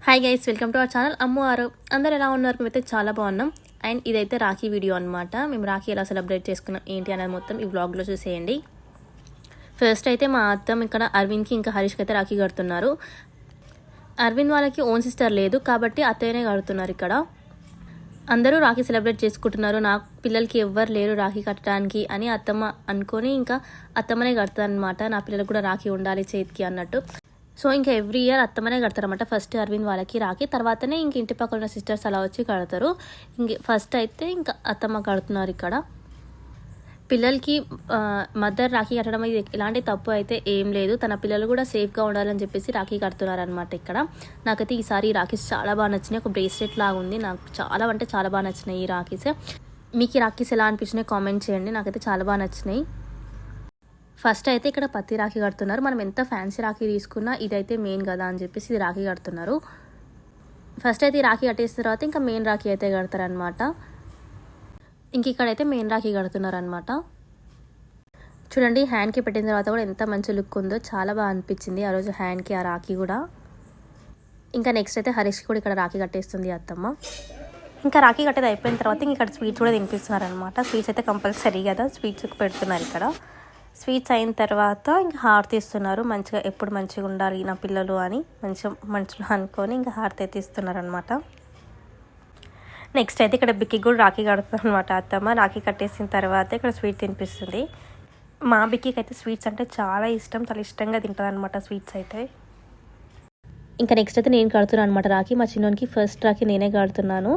Hi guys, welcome to our channel Ammu ఆరు. అందరు ఎలా ఉన్నారు? మేమైతే చాలా బాగున్నాం. అండ్ ఇదైతే రాఖీ వీడియో అనమాట. మేము రాఖీ ఎలా సెలబ్రేట్ చేసుకున్నాం ఏంటి అనేది మొత్తం ఈ వ్లాగ్లో చూసేయండి. ఫస్ట్ అయితే మా అత్తం ఇక్కడ అరవింద్కి ఇంకా హరీష్కి అయితే రాఖీ కడుతున్నారు. అరవింద్ వాళ్ళకి ఓన్ సిస్టర్ లేదు కాబట్టి అత్తయ్యనే కడుతున్నారు. ఇక్కడ అందరూ రాఖీ సెలబ్రేట్ చేసుకుంటున్నారు. నా పిల్లలకి ఎవ్వరు లేరు రాఖీ కట్టడానికి అని అత్తమ్మ అనుకొని ఇంకా అత్తమ్మనే కడతారనమాట. నా పిల్లలకు కూడా రాఖీ ఉండాలి చేతికి అన్నట్టు. సో ఇంకా ఎవ్రీ ఇయర్ అత్తమ్మనే కడతారన్నమాట. ఫస్ట్ అరవింద్ వాళ్ళకి రాఖీ, తర్వాతనే ఇంక ఇంటి పక్కన ఉన్న సిస్టర్స్ అలా వచ్చి కడతారు. ఇంక ఫస్ట్ అయితే ఇంకా అత్తమ్మ కడుతున్నారు. ఇక్కడ పిల్లలకి మదర్ రాఖీ కట్టడం ఇది ఎలాంటి తప్పు అయితే ఏం లేదు. తన పిల్లలు కూడా సేఫ్గా ఉండాలని చెప్పేసి రాఖీ కడుతున్నారు అనమాట. ఇక్కడ నాకైతే ఈసారి ఈ రాఖీస్ చాలా బాగా నచ్చినాయి. ఒక బ్రేస్లెట్ లాగా ఉంది. నాకు చాలా అంటే చాలా బాగా నచ్చినాయి ఈ రాఖీస్. మీకు ఈ రాఖీస్ ఎలా అనిపించినాయి కామెంట్ చేయండి. నాకైతే చాలా బాగా నచ్చినాయి. ఫస్ట్ అయితే ఇక్కడ పత్తి రాఖీ కడుతున్నారు. మనం ఎంత ఫ్యాన్సీ రాఖీ తీసుకున్నా ఇదైతే మెయిన్ కదా అని చెప్పేసి ఇది రాఖీ కడుతున్నారు. ఫస్ట్ అయితే ఈ రాఖీ కట్టేసిన తర్వాత ఇంకా మెయిన్ రాఖీ అయితే కడతారనమాట. ఇంక ఇక్కడైతే మెయిన్ రాఖీ కడుతున్నారు అనమాట. చూడండి, హ్యాండ్కి పెట్టిన తర్వాత కూడా ఎంత మంచి లుక్ ఉందో, చాలా బాగా అనిపించింది ఆ రోజు హ్యాండ్కి ఆ రాఖీ కూడా. ఇంకా నెక్స్ట్ అయితే హరీష్కి కూడా ఇక్కడ రాఖీ కట్టేస్తుంది అత్తమ్మ. ఇంకా రాఖీ కట్టేది అయిపోయిన తర్వాత ఇంక ఇక్కడ స్వీట్స్ కూడా తినిపిస్తున్నారు అనమాట. స్వీట్స్ అయితే కంపల్సరీ కదా, స్వీట్స్ పెడుతున్నారు ఇక్కడ. స్వీట్స్ అయిన తర్వాత ఇంకా హారతి ఇస్తున్నారు. మంచిగా ఎప్పుడు మంచిగా ఉండాలి నా పిల్లలు అని మంచిగా మనసులో అనుకొని ఇంకా హారతి అయితే ఇస్తున్నారు అనమాట. నెక్స్ట్ అయితే ఇక్కడ బిక్కి కూడా రాఖీ కడుతుంది అనమాట అత్తమ్మ. రాఖీ కట్టేసిన తర్వాత ఇక్కడ స్వీట్ తినిపిస్తుంది. మా బిక్కికి అయితే స్వీట్స్ అంటే చాలా ఇష్టం, చాలా ఇష్టంగా తింటుంది అనమాట స్వీట్స్ అయితే. ఇంకా నెక్స్ట్ అయితే నేను కడుతున్నాను అనమాట రాఖీ. మా చిన్నోనికి ఫస్ట్ రాఖీ నేనే కడుతున్నాను.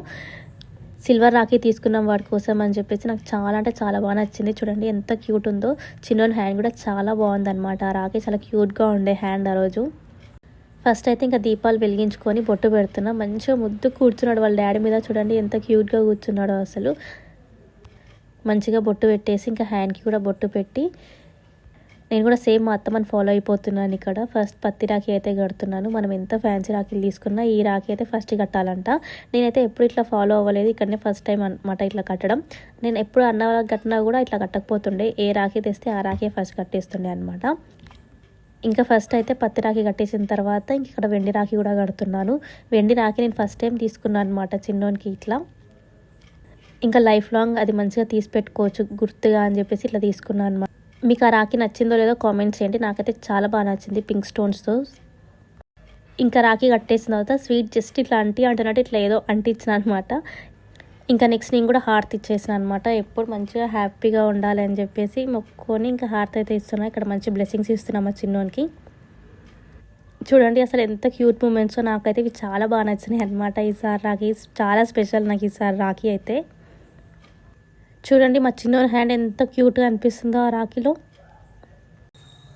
సిల్వర్ రాఖీ తీసుకున్నాం వాడి కోసం అని చెప్పేసి నాకు చాలా అంటే చాలా బాగా నచ్చింది. చూడండి ఎంత క్యూట్ ఉందో. చిన్నోని హ్యాండ్ కూడా చాలా బాగుందన్నమాట. ఆ రాఖీ చాలా క్యూట్గా ఉండే హ్యాండ్ ఆ రోజు. ఫస్ట్ అయితే ఇంకా దీపాలు వెలిగించుకొని బొట్టు పెడుతున్నా. మంచిగా ముద్దు కూర్చున్నాడు వాళ్ళ డాడీ మీద. చూడండి ఎంత క్యూట్గా కూర్చున్నాడో అసలు. మంచిగా బొట్టు పెట్టేసి ఇంకా హ్యాండ్కి కూడా బొట్టు పెట్టి నేను కూడా సేమ్ మా అత్తమ్మని ఫాలో అయిపోతున్నాను. ఇక్కడ ఫస్ట్ పత్తి రాఖీ అయితే కడుతున్నాను. మనం ఎంత ఫ్యాన్సీ రాఖీలు తీసుకున్నా ఈ రాఖీ అయితే ఫస్ట్ కట్టాలంట. నేనైతే ఎప్పుడు ఇట్లా ఫాలో అవ్వలేదు, ఇక్కడనే ఫస్ట్ టైం అనమాట ఇట్లా కట్టడం. నేను ఎప్పుడు అన్న వాళ్ళకి కట్టినా కూడా ఇట్లా కట్టకపోతుండే. ఏ రాఖీ తెస్తే ఆ రాఖీ ఫస్ట్ కట్టేస్తుండే అనమాట. ఇంకా ఫస్ట్ అయితే పత్తి రాఖీ కట్టేసిన తర్వాత ఇంక ఇక్కడ వెండి రాఖీ కూడా కడుతున్నాను. వెండి రాఖీ నేను ఫస్ట్ టైం తీసుకున్నాను అనమాట చిన్నోనికి ఇట్లా. ఇంకా లైఫ్ లాంగ్ అది మంచిగా తీసి పెట్టుకోవచ్చు గుర్తుగా అని చెప్పేసి ఇట్లా తీసుకున్నాను అనమాట. మీకు ఆ రాఖీ నచ్చిందో లేదో కామెంట్ చేయండి. నాకైతే చాలా బాగా నచ్చింది పింక్ స్టోన్స్తో. ఇంకా రాఖీ కట్టేసిన తర్వాత స్వీట్ జస్ట్ ఇట్లా అంటున్నట్టు ఇట్లా ఏదో అంటించిన అనమాట. ఇంకా నెక్స్ట్ నేను కూడా హారతి ఇచ్చేసిన అనమాట. ఎప్పుడు మంచిగా హ్యాపీగా ఉండాలి అని చెప్పేసి మొక్కుకొని ఇంకా హారతి అయితే ఇస్తున్నా. ఇక్కడ మంచి బ్లెస్సింగ్స్ ఇస్తున్నాం మా చిన్నోనికి. చూడండి అసలు ఎంత క్యూట్ మూమెంట్సో. నాకైతే ఇవి చాలా బాగా నచ్చినాయి అనమాట. ఈసారి రాఖీ చాలా స్పెషల్ నాకు ఈసారి రాఖీ అయితే. చూడండి మా చిన్న హ్యాండ్ ఎంత క్యూట్గా అనిపిస్తుందో ఆ రాఖీలో.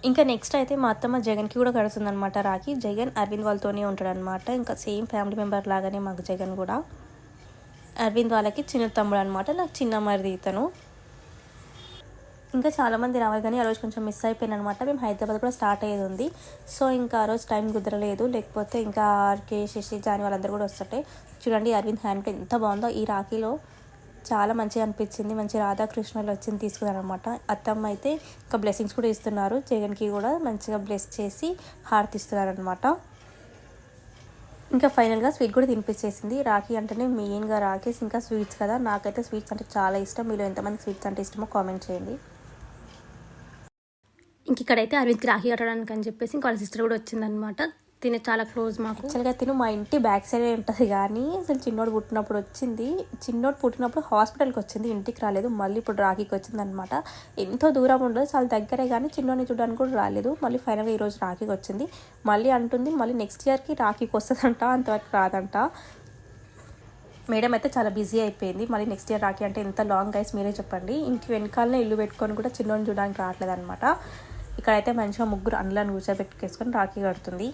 ఇంకా నెక్స్ట్ అయితే మా అత్తమ్మ జగన్కి కూడా కడుతుంది అనమాట రాఖీ. జగన్ అరవింద్ వాళ్ళతోనే ఉంటాడనమాట. ఇంకా సేమ్ ఫ్యామిలీ మెంబర్ లాగానే మాకు జగన్ కూడా. అరవింద్ వాళ్ళకి చిన్న తమ్ముడు అనమాట, నాకు చిన్న మరిది ఇతను. ఇంకా చాలామంది రావాలి కానీ ఆ రోజు కొంచెం మిస్ అయిపోయింది అనమాట. మేము హైదరాబాద్ కూడా స్టార్ట్ అయ్యేది ఉంది. సో ఇంకా ఆ రోజు టైం కుదరలేదు, లేకపోతే ఇంకా ఆర్కే శశి జాని వాళ్ళందరూ కూడా వస్తుంటే. చూడండి అరవింద్ హ్యాండ్ ఎంత బాగుందో. ఈ రాఖీలో చాలా మంచిగా అనిపించింది. మంచి రాధాకృష్ణులు వచ్చింది తీసుకున్నారు అనమాట. అత్తమ్మ అయితే ఇంకా బ్లెస్సింగ్స్ కూడా ఇస్తున్నారు. జగన్కి కూడా మంచిగా బ్లెస్ చేసి హారతి ఇస్తున్నారు అనమాట. ఇంకా ఫైనల్గా స్వీట్ కూడా తినిపించేసింది. రాఖీ అంటేనే మెయిన్గా రాఖీస్ ఇంకా స్వీట్స్ కదా. నాకైతే స్వీట్స్ అంటే చాలా ఇష్టం. మీలో ఎంతమంది స్వీట్స్ అంటే ఇష్టమో కామెంట్ చేయండి. ఇంక ఇక్కడైతే అరవింద్కి రాఖీ కట్టడానికి అని చెప్పేసి ఇంకో సిస్టర్ కూడా వచ్చిందనమాట. తినే చాలా క్లోజ్ మాకు. యాక్చువల్గా తిను మా ఇంటి బ్యాక్ సైడే ఉంటుంది కానీ అసలు చిన్నోడు పుట్టినప్పుడు వచ్చింది. చిన్నోడు పుట్టినప్పుడు హాస్పిటల్కి వచ్చింది, ఇంటికి రాలేదు. మళ్ళీ ఇప్పుడు రాఖీకి వచ్చింది అనమాట. ఎంతో దూరం ఉండదు, చాలా దగ్గరే కానీ చిన్నోడిని చూడడానికి కూడా రాలేదు. మళ్ళీ ఫైనల్గా ఈరోజు రాఖీకి వచ్చింది. మళ్ళీ అంటుంది మళ్ళీ నెక్స్ట్ ఇయర్కి రాఖీకి వస్తుందంట, అంతవరకు రాదంట. మేడం అయితే చాలా బిజీ అయిపోయింది. మళ్ళీ నెక్స్ట్ ఇయర్ రాఖీ అంటే ఎంత లాంగ్ గైస్ మీరే చెప్పండి. ఇంటి వెనకాలనే ఇల్లు పెట్టుకొని కూడా చిన్నోడిని చూడడానికి రావట్లేదు అనమాట. ఇక్కడైతే మంచిగా ముగ్గురు అండ్లను కూర్చోబెట్టుకేసుకొని రాఖీ కడుతుంది.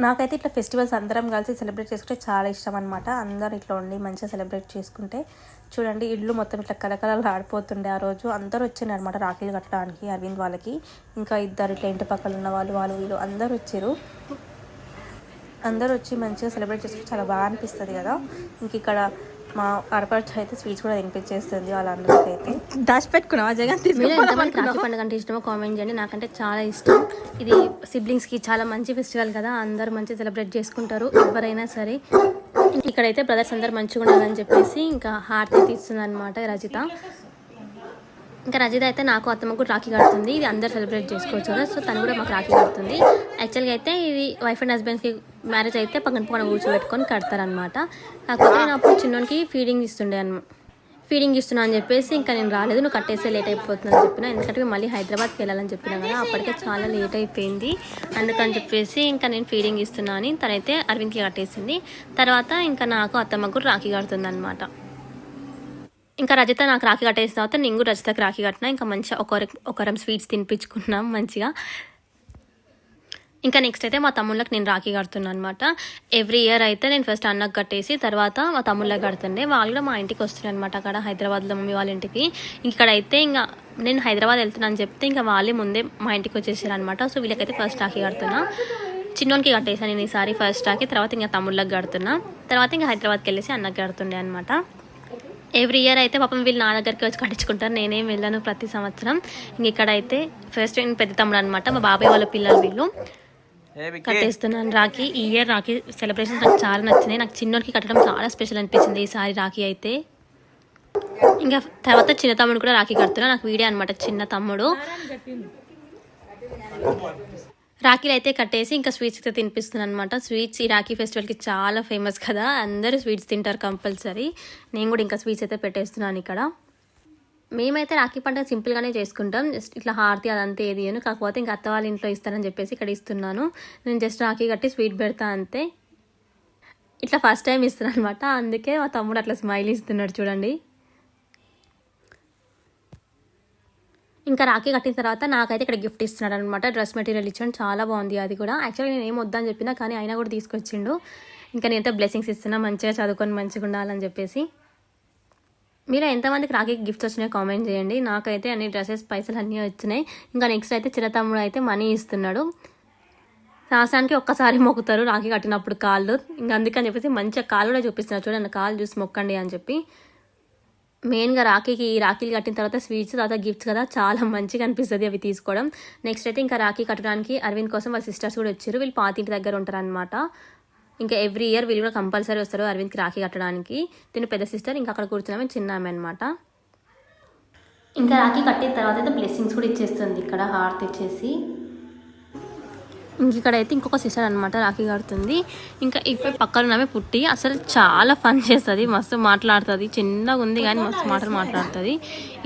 నాకైతే ఇట్లా ఫెస్టివల్స్ అందరం కలిసి సెలబ్రేట్ చేసుకుంటే చాలా ఇష్టం అనమాట. అందరూ ఇట్లా ఉండి మంచిగా సెలబ్రేట్ చేసుకుంటే. చూడండి ఇల్లు మొత్తం ఇట్లా కలకలలు ఆడిపోతుండే. ఆ రోజు అందరూ వచ్చినారు అనమాట రాఖీలు కట్టడానికి అరవింద్ వాళ్ళకి. ఇంకా ఇద్దరు ఇట్లా ఇంటి పక్కన ఉన్న వాళ్ళు వీళ్ళు అందరూ వచ్చారు. అందరూ వచ్చి మంచిగా సెలబ్రేట్ చేసుకుంటే చాలా బాగా అనిపిస్తుంది కదా. ఇంక ఇక్కడ మా ఆడపడుచు అయితే స్వీట్స్ కూడా తినిపించేస్తుంది వాళ్ళందరికీ అయితే. దాచిపెట్టుకున్నావా జగన్? మీరు ఎంతమందికి రాఖీ పండుగ అంటే ఇష్టమో కామెంట్ చేయండి. నాకంటే చాలా ఇష్టం. ఇది సిబ్లింగ్స్కి చాలా మంచి ఫెస్టివల్ కదా, అందరూ మంచిగా సెలబ్రేట్ చేసుకుంటారు ఎవరైనా సరే. ఇక్కడైతే బ్రదర్స్ అందరు మంచిగా ఉండాలని చెప్పేసి ఇంకా హారతి తీస్తుంది అనమాట రజిత. ఇంకా రజిత అయితే నాకు అత్తమ్మకు కూడా రాఖీ కడుతుంది. ఇది అందరు సెలబ్రేట్ చేసుకోవచ్చు కదా, సో తను కూడా మాకు రాఖీ కడుతుంది. యాక్చువల్గా అయితే ఇది వైఫ్ అండ్ హస్బెండ్స్కి మ్యారేజ్ అయితే పక్కన పక్కన కూర్చోబెట్టుకొని కడతారనమాట. కాకపోతే నేను అప్పుడు చిన్నోనికి ఫీడింగ్ ఇస్తున్నా అని చెప్పేసి ఇంకా నేను రాలేదు, నువ్వు కట్టేస్తే లేట్ అయిపోతుందని చెప్పిన. ఎందుకంటే మళ్ళీ హైదరాబాద్కి వెళ్ళాలని చెప్పినా కదా, అప్పటికే చాలా లేట్ అయిపోయింది. అందుకని చెప్పేసి ఇంకా నేను ఫీడింగ్ ఇస్తున్నా అని తనైతే అరవింద్కి కట్టేసింది. తర్వాత ఇంకా నాకు అత్తమ్మకు కూడా రాఖీ కడుతుంది అనమాట. ఇంకా రజిత నాకు రాఖీ కట్టేసిన తర్వాత నేను కూడా రజితకి రాఖీ కట్టినా. ఇంకా మంచిగా ఒకరం స్వీట్స్ తినిపించుకున్నాం మంచిగా. ఇంకా నెక్స్ట్ అయితే మా తమ్ముళ్ళకి నేను రాఖీ కడుతున్నాను అనమాట. ఎవ్రీ ఇయర్ అయితే నేను ఫస్ట్ అన్నకు కట్టేసి తర్వాత మా తమ్ముళ్ళకి కడుతుండే. వాళ్ళు కూడా మా ఇంటికి వస్తున్నాయి అనమాట, అక్కడ హైదరాబాద్లో మమ్మీ వాళ్ళ ఇంటికి. ఇక్కడైతే ఇంకా నేను హైదరాబాద్ వెళ్తున్నాను అని చెప్తే ఇంకా వాళ్ళే ముందే మా ఇంటికి వచ్చేసారు అనమాట. సో వీళ్ళకైతే ఫస్ట్ రాఖీ కడుతున్నా. చిన్నోనికి కట్టేసాను నేను ఈసారి ఫస్ట్ రాఖీ. తర్వాత ఇంకా తమ్ముళ్ళకి కడుతున్నా. తర్వాత ఇంకా హైదరాబాద్కి వెళ్ళేసి అన్నకి కడుతుండే అనమాట. ఎవ్రీ ఇయర్ అయితే పాపం వీళ్ళు నా దగ్గరికి వచ్చి కట్టించుకుంటారు, నేనేం వెళ్ళాను ప్రతి సంవత్సరం. ఇంక ఇక్కడైతే ఫస్ట్ పెద్ద తమ్ముడు అనమాట, మా బాబాయ్ వాళ్ళ పిల్లలు వీళ్ళు. కట్టేస్తున్నాను రాఖీ. ఈ ఇయర్ రాఖీ సెలబ్రేషన్స్ నాకు చాలా నచ్చినాయి. నాకు చిన్నోడికి కట్టడం చాలా స్పెషల్ అనిపించింది ఈసారి రాఖీ అయితే. ఇంకా తర్వాత చిన్న తమ్ముడు కూడా రాఖీ కడుతున్నా. నాకు వీడియో అనమాట చిన్న తమ్ముడు. రాఖీలు అయితే కట్టేసి ఇంకా స్వీట్స్ అయితే తినిపిస్తున్నాను అనమాట. స్వీట్స్ ఈ రాఖీ ఫెస్టివల్కి చాలా ఫేమస్ కదా, అందరూ స్వీట్స్ తింటారు కంపల్సరీ. నేను కూడా ఇంకా స్వీట్స్ అయితే పెట్టేస్తున్నాను ఇక్కడ. మేమైతే రాఖీ పండుగ సింపుల్గానే చేసుకుంటాం, జస్ట్ ఇట్లా హారతి అదంతా ఏది అని. కాకపోతే ఇంకా అత్త వాళ్ళ ఇంట్లో ఇస్తానని చెప్పేసి ఇక్కడ ఇస్తున్నాను. నేను జస్ట్ రాఖీ కట్టి స్వీట్ పెడతా అంతే. ఇట్లా ఫస్ట్ టైం ఇస్తున్నాను అనమాట, అందుకే మా తమ్ముడు అట్లా స్మైల్ ఇస్తున్నాడు చూడండి. ఇంకా రాఖీ కట్టిన తర్వాత నాకైతే ఇక్కడ గిఫ్ట్ ఇస్తున్నాడు అనమాట. డ్రెస్ మెటీరియల్ ఇచ్చాడు, చాలా బాగుంది అది కూడా. యాక్చువల్గా నేను ఏం వద్దని చెప్పినా కానీ అయినా కూడా తీసుకొచ్చిండు. ఇంకా నేనైతే బ్లెస్సింగ్స్ ఇస్తున్నా, మంచిగా చదువుకొని మంచిగా ఉండాలని చెప్పేసి. మీరు ఎంతమందికి రాఖీ గిఫ్ట్స్ వచ్చినాయో కామెంట్ చేయండి. నాకైతే అన్ని డ్రెస్సెస్ పైసలు అన్నీ వచ్చినాయి. ఇంకా నెక్స్ట్ అయితే చిన్న తమ్ముడు అయితే మనీ ఇస్తున్నాడు. సంవత్సరానికి ఒక్కసారి మొక్కుతారు రాఖీ కట్టినప్పుడు కాళ్ళు. ఇంకా అందుకని చెప్పేసి మంచిగా కాళ్ళు కూడా చూపిస్తున్నారు చూడండి, కాళ్ళు చూసి మొక్కండి అని చెప్పి. మెయిన్గా రాఖీలు కట్టిన తర్వాత స్వీట్స్, తర్వాత గిఫ్ట్స్ కదా, చాలా మంచిగా అనిపిస్తుంది అవి తీసుకోవడం. నెక్స్ట్ అయితే ఇంకా రాఖీ కట్టడానికి అరవింద్ కోసం వాళ్ళ సిస్టర్స్ కూడా వచ్చారు. వీళ్ళు పాతింటి దగ్గర ఉంటారు అనమాట. ఇంకా ఎవ్రీ ఇయర్ వీళ్ళు కూడా కంపల్సరీ వస్తారు అరవింద్కి రాఖీ కట్టడానికి. తిని పెద్ద సిస్టర్, ఇంకా అక్కడ కూర్చున్నామే చిన్న ఆమె అనమాట. ఇంకా రాఖీ కట్టిన తర్వాత అయితే బ్లెస్సింగ్స్ కూడా ఇచ్చేస్తుంది ఇక్కడ హారతి ఇచ్చేసి. ఇక్కడైతే ఇంకొక సిస్టర్ అనమాట రాఖీ కడుతుంది. ఇంకా ఇప్పుడు పక్కన ఉన్నమే పుట్టి అసలు చాలా ఫన్ చేస్తుంది, మస్తు మాట్లాడుతుంది. చిన్నగా ఉంది కానీ మస్తు మాటలు మాట్లాడుతుంది.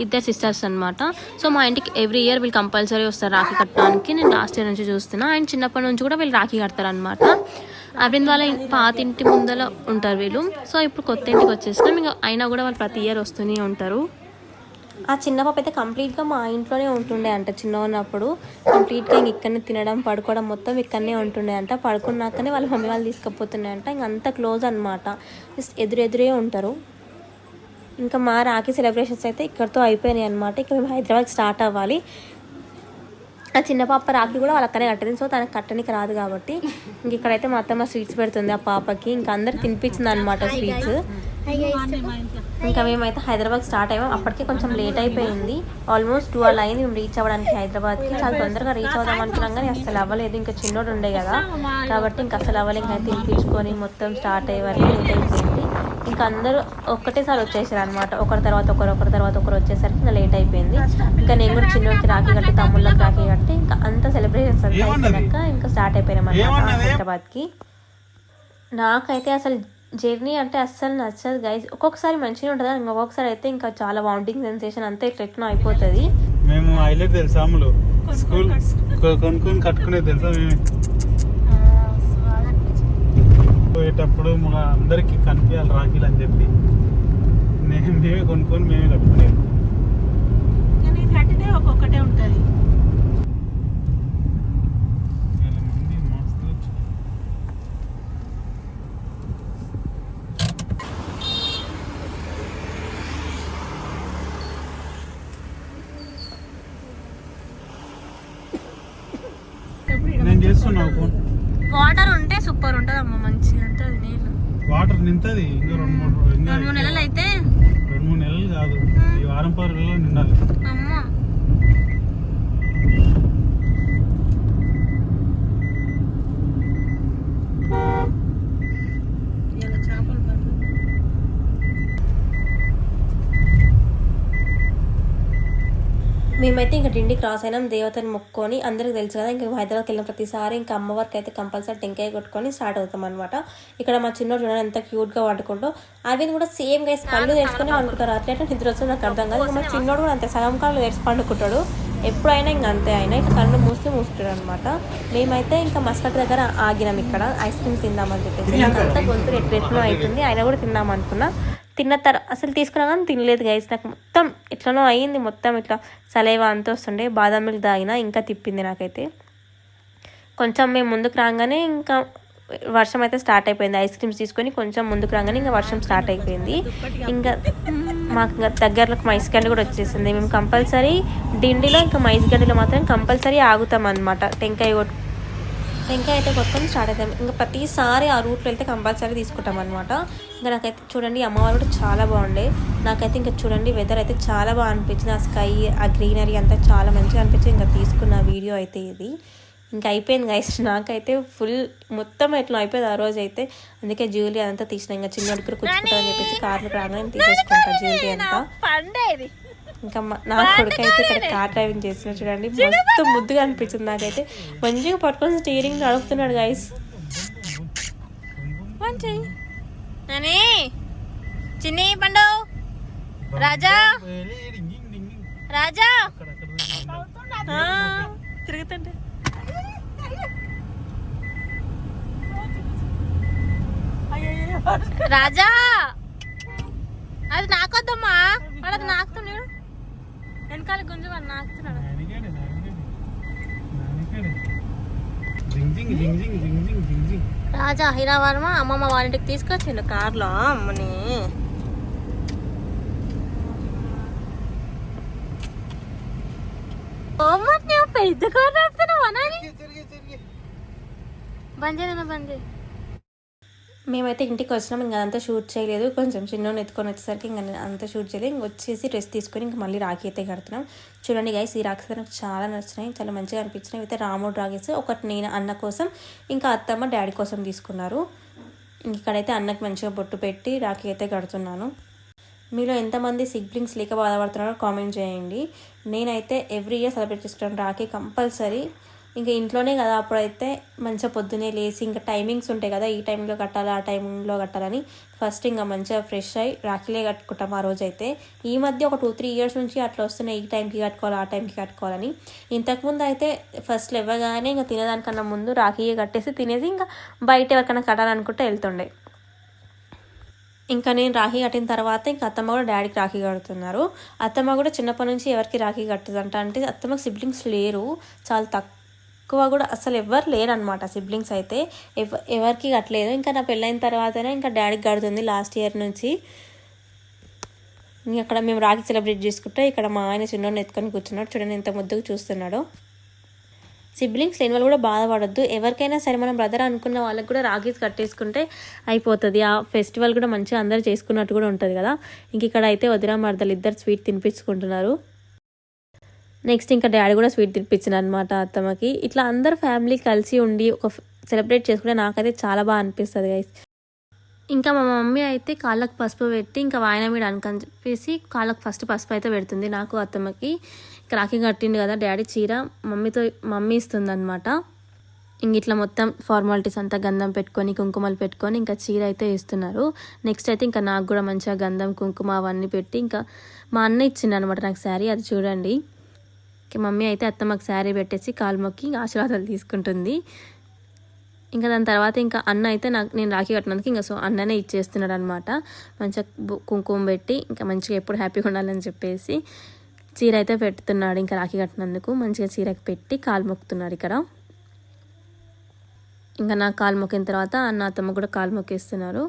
ఇద్దరు సిస్టర్స్ అనమాట. సో మా ఇంటికి ఎవ్రీ ఇయర్ వీళ్ళు కంపల్సరీ వస్తారు రాఖీ కట్టడానికి. నేను లాస్ట్ ఇయర్ నుంచి చూస్తున్నా. అండ్ చిన్నప్పటి నుంచి కూడా వీళ్ళు రాఖీ కడతారు అనమాట. అరవింద్ వాళ్ళ పాతింటి ముందర ఉంటారు వీళ్ళు. సో ఇప్పుడు కొత్త ఇంటికి వచ్చేసినాం. ఇంకా అయినా కూడా వాళ్ళు ప్రతి ఇయర్ వస్తూనే ఉంటారు. ఆ చిన్న పాప అయితే కంప్లీట్గా మా ఇంట్లోనే ఉంటుండే అంట. చిన్న ఉన్నప్పుడు కంప్లీట్గా ఇంక ఇక్కడనే తినడం పడుకోవడం మొత్తం ఇక్కడనే ఉంటుండే అంట. పడుకున్నాకనే వాళ్ళ మమ్మీ వాళ్ళు తీసుకుపోతున్నాయి అంట. ఇంక అంత క్లోజ్ అనమాట, జస్ట్ ఎదురెదురే ఉంటారు. ఇంకా మా రాఖీ సెలబ్రేషన్స్ అయితే ఇక్కడితో అయిపోయినాయి అనమాట. ఇక మేము హైదరాబాద్ స్టార్ట్ అవ్వాలి. ఆ చిన్న పాప రాఖీ కూడా వాళ్ళ అక్కనే కట్టింది, సో తనకు కట్టనికి రాదు కాబట్టి ఇంక ఇక్కడైతే మా అత్తమ్మ స్వీట్స్ పెడుతుంది ఆ పాపకి. ఇంకా అందరు తినిపించింది అనమాట స్వీట్స్. ఇంకా మేమైతే హైదరాబాద్ స్టార్ట్ అయ్యాం. అప్పటికే కొంచెం లేట్ అయిపోయింది, ఆల్మోస్ట్ 12 అయింది మేము రీచ్ అవ్వడానికి హైదరాబాద్కి. చాలా తొందరగా రీచ్ అవుదాం అనుకున్నాం కానీ అసలు అవ్వలేదు. ఇంకా చిన్నోడు ఉండే కదా కాబట్టి ఇంకా అసలు అవ్వలేదు. ఇంకా తినిపించుకొని మొత్తం స్టార్ట్ అయ్యే వరకు లేట్ అయిపోయింది. ఇంకా అందరూ ఒక్కటేసారి వచ్చేసారు అనమాట, ఒకరి తర్వాత ఒకరు వచ్చేసరికి ఇంకా లేట్ అయిపోయింది. ఇంకా నేను కూడా చిన్నోడికి రాఖీ కట్టి తమ్ముళ్ళకి రాఖీ కట్టి ఇంకా అంతా సెలబ్రేషన్స్ అంతా అయిపోయాక ఇంకా స్టార్ట్ అయిపోయినాం అనమాట హైదరాబాద్కి. నాకైతే అసలు జర్నీ అంటే అస్సలు నచ్చదు గైస్. ఒక్కొక్కసారి మంచిగా ఉంటుంది, ఇంకొకసారి అయితే ఇంకా చాలా వామిటింగ్ సెన్సేషన్ అంతా ఇట్లా అయిపోతుంది. మేము హైలైట్ తెలుసా స్కూల్ కొనుక్కొని కట్టుకునేది తెలుసా. పోయేటప్పుడు మన అందరికి కనిపించాలి రాఖీలు అని చెప్పి మేమే కొనుక్కొని మేమే కట్టుకునేది. ఒక్కొక్కటే ఉంటుంది. నేను చేస్తున్నావు వాటర్ ఉంటే సూపర్ ఉంటుంది అమ్మ, మంచిగా ఉంటుంది నీళ్ళు. వాటర్ నింతది ఇంకా 2-3 నెలలు అయితే 2-3 నెలలు కాదు, ఈ వారం 10 రోజుల్లో నిండాలి. అమ్మ ఇలా చేపలు పట్టు. మేమైతే ఇంకా డిండి క్రాస్ అయినాం, దేవతని మొక్కుకొని. అందరికి తెలుసు కదా, ఇంకా హైదరాబాద్కి వెళ్ళిన ప్రతిసారి ఇంకా అమ్మవారికి అయితే కంపల్సరీ టెంకాయ కొట్టుకొని స్టార్ట్ అవుతాం అనమాట. ఇక్కడ మా చిన్నోడు చూడండి ఎంత క్యూట్గా వండుకుంటూ, అరవింద్ కూడా సేమ్ గైస్ కళ్ళు తెరుచుకొని వండుకుంటారు. అట్లా నిద్ర వస్తుంది నాకు అర్థం కాదు. ఇంకా మా చిన్నోడు కూడా అంతే, సగం కళ్ళు తెరిచి పండుకుంటాడు ఎప్పుడైనా. ఇంకా అంతే ఆయన ఇట్లా కళ్ళు మూసుకుంటాడు అనమాట. మేమైతే ఇంకా మస్కట్ దగ్గర ఆగినాం, ఇక్కడ ఐస్ క్రీమ్స్ తిందామని చెప్పేసి. అంతా గొంతు ఎట్లెట్నో అవుతుంది, ఆయన కూడా తిందాం అనుకున్నా. తిన్న తర్వాత అసలు తీసుకున్నా కానీ తినలేదు గైస్. నాకు మొత్తం ఎట్లనో అయ్యింది, మొత్తం ఇట్లా సలైవా అంత వస్తుండే. బాదం మిల్క్ తాగినా ఇంకా తిప్పింది నాకైతే. కొంచెం మేము ముందుకు రాగానే ఇంకా వర్షం అయితే స్టార్ట్ అయిపోయింది. ఐస్ క్రీమ్స్ తీసుకొని కొంచెం ముందుకు రాగానే ఇంకా వర్షం స్టార్ట్ అయిపోయింది. ఇంకా మాకు ఇంకా దగ్గరలోకి మైస్ గడ్డి కూడా వచ్చేసింది. మేము కంపల్సరీ డిండిలో ఇంకా మైస్ గడ్డిలో మాత్రం కంపల్సరీ ఆగుతాం అనమాట. టెంకాయ అయితే కొట్టుకొని స్టార్ట్ అవుతాం. ఇంకా ప్రతిసారి ఆ రూట్లో వెళ్తే కంపల్సరీ తీసుకుంటాం అనమాట. ఇంకా నాకైతే చూడండి అమ్మవారు కూడా చాలా బాగుండే. నాకైతే ఇంకా చూడండి వెదర్ అయితే చాలా బాగా అనిపించింది. ఆ స్కై, ఆ గ్రీనరీ అంతా చాలా మంచిగా అనిపించింది. ఇంకా తీసుకున్న వీడియో అయితే ఇది ఇంకా అయిపోయింది గైస్. నాకైతే ఫుల్ మొత్తం ఎట్లా అయిపోయింది ఆ రోజు అయితే. అందుకే జ్యువెలరీ అంతా తీసిన. ఇంకా చిన్న అడుగురు కూర్చుంటారని చెప్పేసి కార్లు రాగానే తీసేసుకుంటా జ్యువెలరీ అంతా. ఇంకా నా కొడుకు అయితే ఇక్కడ కార్ డ్రైవింగ్ చేసిన చూడండి, మస్తు ముద్దుగా అనిపించింది నాకైతే. మంచిగా పట్టుకొని స్టీరింగ్ నడుపుతున్నాడు గైస్. చిన్ని పండు రాజా రాజా తిరుగుతుంటే రాజా అది నాకొద్దమ్మా, వాడు అది నాకుతున్నాడు వెనకాల గుంజు వాడు నాకుతున్నాడు. రాజా హీరావర్మ అమ్మమ్మ వాళ్ళింటికి తీసుకొచ్చిండు కార్లో అమ్మని. పెద్ద కార్ నడుపుతున్నావా? బంద్ చేయనా బంద్ చేయి. మేమైతే ఇంటికి వచ్చినాం. ఇంకా అంతా షూట్ చేయలేదు, కొంచెం చిన్న ఎత్తుకొని వచ్చేసరికి ఇంకా అంతా షూట్ చేయలేదు. ఇంక వచ్చేసి డ్రెస్ తీసుకొని ఇంకా మళ్ళీ రాఖీ అయితే కడుతున్నాం. చూడండి గైస్, ఈ రాఖీస్ నాకు చాలా నచ్చినాయి, చాలా మంచిగా అనిపించినాయి. అయితే రాముడు రాఖీస్ ఒకటి నేను అన్న కోసం, ఇంకా అత్తమ్మ డాడీ కోసం తీసుకున్నారు. ఇక్కడైతే అన్నకి మంచిగా బొట్టు పెట్టి రాఖీ అయితే కడుతున్నాను. మీలో ఎంతమంది సిబ్లింగ్స్ లేక బాధపడుతున్నారో కామెంట్ చేయండి. నేనైతే ఎవ్రీ ఇయర్ సెలబ్రేట్ చేసుకుంటాను రాఖీ కంపల్సరీ. ఇంకా ఇంట్లోనే కదా, అప్పుడైతే మంచిగా పొద్దునే లేచి ఇంకా టైమింగ్స్ ఉంటాయి కదా, ఈ టైంలో కట్టాలి ఆ టైంలో కట్టాలని ఫస్ట్ ఇంకా మంచిగా ఫ్రెష్ అయ్యి రాఖీలే కట్టుకుంటాం ఆ రోజు అయితే. ఈ మధ్య ఒక 2-3 ఇయర్స్ నుంచి అట్లా వస్తున్నాయి, ఈ టైంకి కట్టుకోవాలి ఆ టైంకి కట్టుకోవాలని. ఇంతకుముందు అయితే ఫస్ట్ ఇవ్వగానే ఇంకా తినేదానికన్నా ముందు రాఖీయే కట్టేసి తినేసి ఇంకా బయట ఎవరికైనా కట్టాలనుకుంటే వెళ్తుండే. ఇంకా నేను రాఖీ కట్టిన తర్వాత ఇంకా అత్తమ్మ కూడా డాడీకి రాఖీ కడుతున్నారు. అత్తమ్మ కూడా చిన్నప్పటి నుంచి ఎవరికి రాఖీ కట్టదంట. అంటే అత్తమ్మకి సిబ్లింగ్స్ లేరు, చాలా తక్కువ, కూడా అసలు ఎవరు లేరు అనమాట సిబ్లింగ్స్ అయితే. ఎవరికి కట్టలేదు. ఇంకా నా పెళ్ళైన తర్వాతనే ఇంకా డాడీకి కడుతుంది లాస్ట్ ఇయర్ నుంచి. ఇంకా అక్కడ మేము రాఖీ సెలబ్రేట్ చేసుకుంటే ఇక్కడ మా ఆయన చిన్నోడిని ఎత్తుకొని కూర్చున్నాడు. చూడండి ఎంత ముద్దుగా చూస్తున్నాడో. సిబ్లింగ్స్ లేని వాళ్ళు కూడా బాధపడొద్దు. ఎవరికైనా సరే మనం బ్రదర్ అనుకున్న వాళ్ళకి కూడా రాఖీస్ కట్టేసుకుంటే అయిపోతుంది. ఆ ఫెస్టివల్ కూడా మంచిగా అందరూ చేసుకున్నట్టు కూడా ఉంటుంది కదా. ఇంక ఇక్కడ అయితే వదిన మరదలు ఇద్దరు స్వీట్ తినిపించుకుంటున్నారు. నెక్స్ట్ ఇంకా డాడీ కూడా స్వీట్ తినిపించిన అనమాట అత్తమ్మకి. ఇట్లా అందరు ఫ్యామిలీ కలిసి ఉండి ఒక సెలబ్రేట్ చేసుకుంటే నాకైతే చాలా బాగా అనిపిస్తుంది గైస్. ఇంకా మా మమ్మీ అయితే కాళ్ళకు పసుపు పెట్టి ఇంకా వాయన మీద అనుకని చెప్పేసి కాళ్ళకు ఫస్ట్ పసుపు అయితే పెడుతుంది నాకు అత్తమ్మకి. రాఖీ కట్టిండు కదా డాడీ చీర మమ్మీ ఇస్తుంది అనమాట. ఇంక ఇట్లా మొత్తం ఫార్మాలిటీస్ అంతా గంధం పెట్టుకొని కుంకుమలు పెట్టుకొని ఇంకా చీర అయితే ఇస్తున్నారు. నెక్స్ట్ అయితే ఇంకా నాకు కూడా మంచిగా గంధం కుంకుమ అవన్నీ పెట్టి ఇంకా మా అన్న ఇచ్చిండు అనమాట నాకు శారీ. అది చూడండి. మమ్మీ అయితే అత్తమ్మకి శారీ పెట్టేసి కాలు మొక్కి ఆశీర్వాదాలు తీసుకుంటుంది. ఇంకా దాని తర్వాత ఇంకా అన్న అయితే నేను రాఖీ కట్టినందుకు ఇంకా సో అన్ననే ఇచ్చేస్తున్నాడు అనమాట. మంచిగా కుంకుమ పెట్టి ఇంకా మంచిగా ఎప్పుడు హ్యాపీగా ఉండాలని చెప్పేసి చీర అయితే పెడుతున్నాడు. ఇంకా రాఖీ కట్టినందుకు మంచిగా చీరకి పెట్టి కాలు మొక్కుతున్నాడు ఇక్కడ. ఇంకా నా కాలు మొక్కిన తర్వాత అన్న అత్తమ్మ కూడా కాలు మొక్కేస్తున్నారు.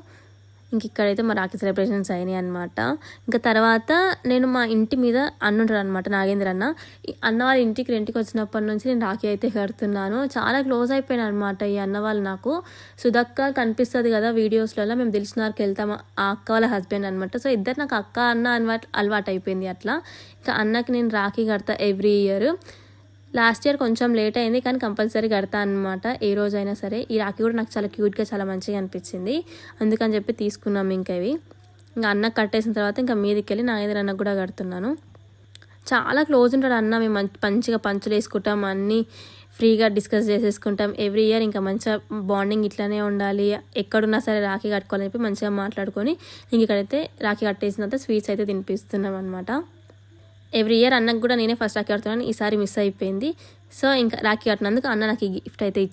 ఇంక ఇక్కడైతే మా రాఖీ సెలబ్రేషన్స్ అయినాయి అనమాట. ఇంకా తర్వాత నేను మా ఇంటి మీద అన్న ఉంటాడు అనమాట, నాగేంద్ర అన్న. ఈ అన్న వాళ్ళ ఇంటికి రెంట్కి వచ్చినప్పటి నుంచి నేను రాఖీ అయితే కడుతున్నాను. చాలా క్లోజ్ అయిపోయాను అనమాట ఈ అన్న వాళ్ళు నాకు. సుధక్క కనిపిస్తుంది కదా వీడియోస్లలో, మేము దిల్సుఖ్నగర్కి వెళ్తాం, ఆ అక్క వాళ్ళ హస్బెండ్ అనమాట. సో ఇద్దరు నాకు అక్క అన్న అలవాటు అయిపోయింది అట్లా. ఇంకా అన్నకి నేను రాఖీ కడతా ఎవ్రీ ఇయర్. లాస్ట్ ఇయర్ కొంచెం లేట్ అయింది కానీ కంపల్సరీ కడతా అనమాట ఏ రోజైనా సరే. ఈ రాఖీ కూడా నాకు చాలా క్యూట్గా చాలా మంచిగా అనిపించింది, అందుకని చెప్పి తీసుకున్నాం. ఇంకా ఇవి ఇంకా అన్నకు కట్టేసిన తర్వాత ఇంకా మీదకి వెళ్ళి నాగేంద్ర అన్నకు కూడా కడుతున్నాను. చాలా క్లోజ్ ఉంటాడు అన్న, మేము మంచిగా పంచులు వేసుకుంటాం, అన్నీ ఫ్రీగా డిస్కస్ చేసేసుకుంటాం ఎవ్రీ ఇయర్. ఇంకా మంచిగా బాండింగ్ ఇట్లానే ఉండాలి, ఎక్కడున్నా సరే రాఖీ కట్టుకోవాలని చెప్పి మంచిగా మాట్లాడుకొని ఇంక ఇక్కడైతే రాఖీ కట్టేసిన తర్వాత స్వీట్స్ అయితే తినిపిస్తున్నాం అనమాట. ఎవ్రీ ఇయర్ అన్నకు కూడా నేనే ఫస్ట్ రాఖీ కడుతున్నాను, ఈసారి మిస్ అయిపోయింది. సో ఇంకా రాఖీ కట్టినందుకు అన్న నాకు ఈ గిఫ్ట్ అయితే ఇచ్చింది.